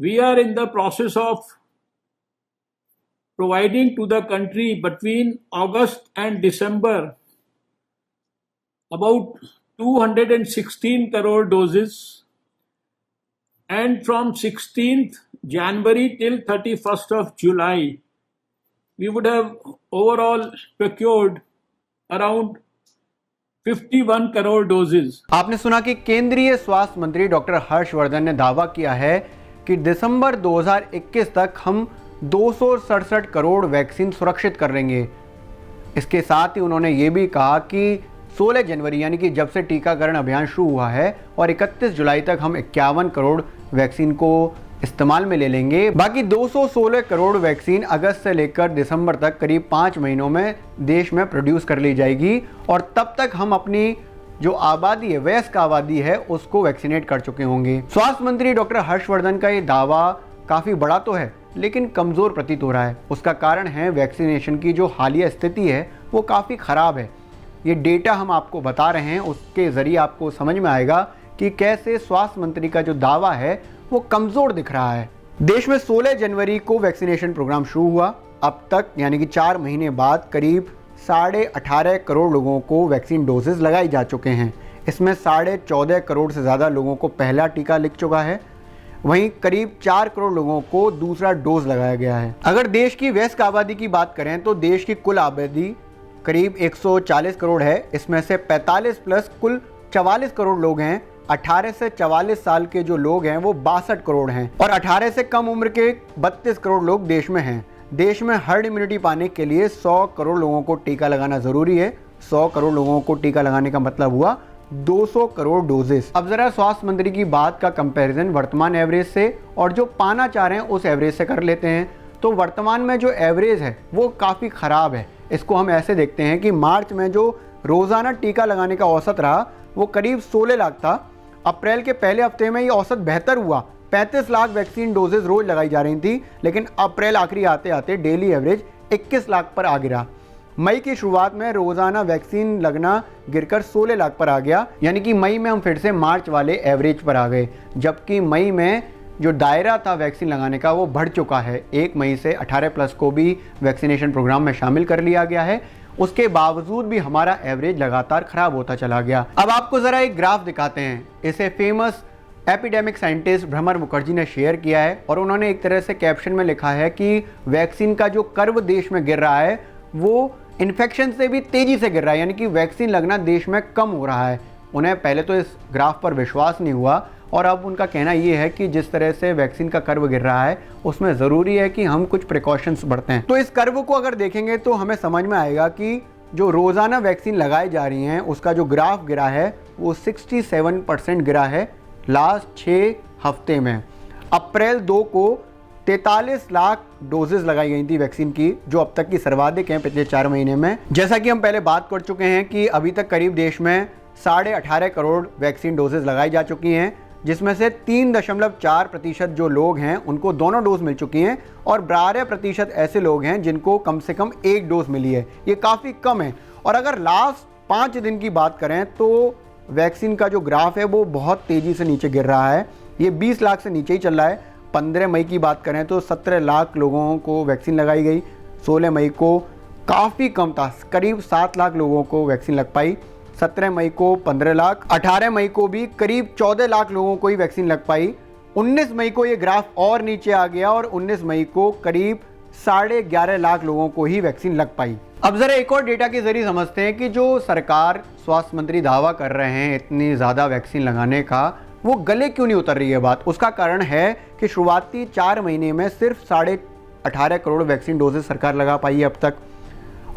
We are in the process of providing to the country between August and December about 216 crore doses, and from 16th January till 31st of July, we would have overall procured around 51 crore doses. आपने सुना कि केंद्रीय स्वास्थ्य मंत्री doctor Harshvardhan ने दावा किया है कि दिसंबर 2021 तक हम 267 करोड़ वैक्सीन सुरक्षित कर लेंगे। इसके साथ ही उन्होंने ये भी कहा कि 16 जनवरी यानी कि जब से टीकाकरण अभियान शुरू हुआ है और 31 जुलाई तक हम 51 करोड़ वैक्सीन को इस्तेमाल में ले लेंगे। बाकी 216 करोड़ वैक्सीन अगस्त से लेकर दिसंबर तक करीब 5 महीनों में देश में प्रोड्यूस कर ली जाएगी और तब तक हम अपनी जो आबादी है, वयस्क आबादी है, उसको वैक्सीनेट कर चुके होंगे। स्वास्थ्य मंत्री डॉक्टर हर्षवर्धन का ये दावा काफ़ी बड़ा तो है लेकिन कमज़ोर प्रतीत हो रहा है। उसका कारण है वैक्सीनेशन की जो हालिया स्थिति है वो काफ़ी ख़राब है। ये डेटा हम आपको बता रहे हैं, उसके ज़रिए आपको समझ में आएगा कि कैसे स्वास्थ्य मंत्री का जो दावा है वो कमज़ोर दिख रहा है। देश में 16 जनवरी को वैक्सीनेशन प्रोग्राम शुरू हुआ। अब तक यानी कि 4 महीने बाद करीब 18.5 करोड़ लोगों को वैक्सीन डोजेस लगाई जा चुके हैं। इसमें 14.5 करोड़ से ज़्यादा लोगों को पहला टीका लग चुका है, वहीं करीब 4 करोड़ लोगों को दूसरा डोज लगाया गया है। अगर देश की वयस्क आबादी की बात करें तो देश की कुल आबादी करीब 140 करोड़ है। इसमें से 45 प्लस कुल 44 करोड़ लोग हैं। 18 से 44 साल के जो लोग हैं वो 62 करोड़ हैं और 18 से कम उम्र के 32 करोड़ लोग देश में हैं। देश में हर्ड इम्यूनिटी पाने के लिए 100 करोड़ लोगों को टीका लगाना ज़रूरी है। 100 करोड़ लोगों को टीका लगाने का मतलब हुआ 200 करोड़ डोजेस। अब ज़रा स्वास्थ्य मंत्री की बात का कंपैरिजन वर्तमान एवरेज से और जो पाना चाह रहे हैं उस एवरेज से कर लेते हैं। तो वर्तमान में जो एवरेज है वो काफ़ी ख़राब है। इसको हम ऐसे देखते हैं कि मार्च में जो रोज़ाना टीका लगाने का औसत रहा वो करीब 16 लाख था। अप्रैल के पहले हफ्ते में ये औसत बेहतर हुआ, 35 लाख वैक्सीन डोजेज रोज लगाई जा रही थी, लेकिन अप्रैल आखिरी आते आते डेली एवरेज 21 लाख पर आ गिरा। मई की शुरुआत में रोज़ाना वैक्सीन लगना गिरकर 16 लाख पर आ गया, यानी कि मई में हम फिर से मार्च वाले एवरेज पर आ गए, जबकि मई में जो दायरा था वैक्सीन लगाने का वो बढ़ चुका है। 1 मई से 18 प्लस को भी वैक्सीनेशन प्रोग्राम में शामिल कर लिया गया है। उसके बावजूद भी हमारा एवरेज लगातार खराब होता चला गया। अब आपको ज़रा एक ग्राफ दिखाते हैं। इसे फेमस एपिडेमिक साइंटिस्ट भ्रमर मुखर्जी ने शेयर किया है और उन्होंने एक तरह से कैप्शन में लिखा है कि वैक्सीन का जो कर्व देश में गिर रहा है वो इन्फेक्शन से भी तेज़ी से गिर रहा है, यानी कि वैक्सीन लगना देश में कम हो रहा है। उन्हें पहले तो इस ग्राफ पर विश्वास नहीं हुआ और अब उनका कहना ये है कि जिस तरह से वैक्सीन का कर्व गिर रहा है उसमें ज़रूरी है कि हम कुछ प्रिकॉशंस बरतें। तो इस कर्व को अगर देखेंगे तो हमें समझ में आएगा कि जो रोज़ाना वैक्सीन लगाई जा रही हैं उसका जो ग्राफ गिरा है वो 67% गिरा है लास्ट 6 हफ्ते में। अप्रैल 2 को 43 लाख डोजेज लगाई गई थी वैक्सीन की, जो अब तक की सर्वाधिक हैं पिछले 4 महीने में। जैसा कि हम पहले बात कर चुके हैं कि अभी तक करीब देश में 18.5 करोड़ वैक्सीन डोजेज लगाई जा चुकी हैं, जिसमें से 3.4% जो लोग हैं उनको दोनों डोज मिल चुकी हैं और 12% ऐसे लोग हैं जिनको कम से कम 1 डोज मिली है। ये काफ़ी कम है। और अगर लास्ट 5 दिन की बात करें तो वैक्सीन का जो ग्राफ है वो बहुत तेज़ी से नीचे गिर रहा है। ये 20 लाख से नीचे ही चल रहा है। 15 मई की बात करें तो 17 लाख लोगों को वैक्सीन लगाई गई। 16 मई को काफ़ी कम था, करीब 7 लाख लोगों को वैक्सीन लग पाई। 17 मई को 15 लाख, 18 मई को भी करीब 14 लाख लोगों को ही वैक्सीन लग पाई। 19 मई को ये ग्राफ और नीचे आ गया और 19 मई को करीब 11.5 लाख लोगों को ही वैक्सीन लग पाई। अब ज़रा एक और डेटा के जरिए समझते हैं कि जो सरकार स्वास्थ्य मंत्री दावा कर रहे हैं इतनी ज़्यादा वैक्सीन लगाने का, वो गले क्यों नहीं उतर रही है बात। उसका कारण है कि शुरुआती 4 महीने में सिर्फ 18.5 करोड़ वैक्सीन डोजेज सरकार लगा पाई है अब तक,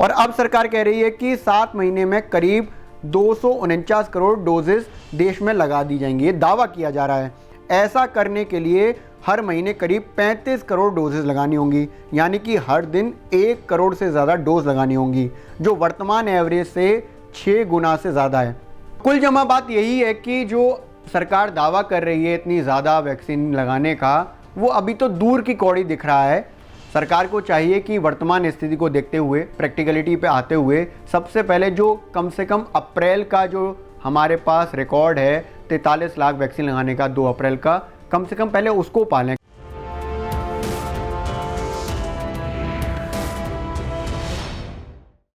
और अब सरकार कह रही है कि 7 महीने में करीब 249 करोड़ डोजेस देश में लगा दी जाएंगी। ये दावा किया जा रहा है। ऐसा करने के लिए हर महीने करीब 35 करोड़ डोजेस लगानी होंगी, यानी कि हर दिन 1 करोड़ से ज़्यादा डोज लगानी होंगी, जो वर्तमान एवरेज से 6 गुना से ज़्यादा है। कुल जमा बात यही है कि जो सरकार दावा कर रही है इतनी ज़्यादा वैक्सीन लगाने का, वो अभी तो दूर की कौड़ी दिख रहा है। सरकार को चाहिए कि वर्तमान स्थिति को देखते हुए, प्रैक्टिकलिटी पे आते हुए, सबसे पहले जो कम से कम अप्रैल का जो हमारे पास रिकॉर्ड है 43 लाख वैक्सीन लगाने का 2 अप्रैल का, कम से कम पहले उसको पालें।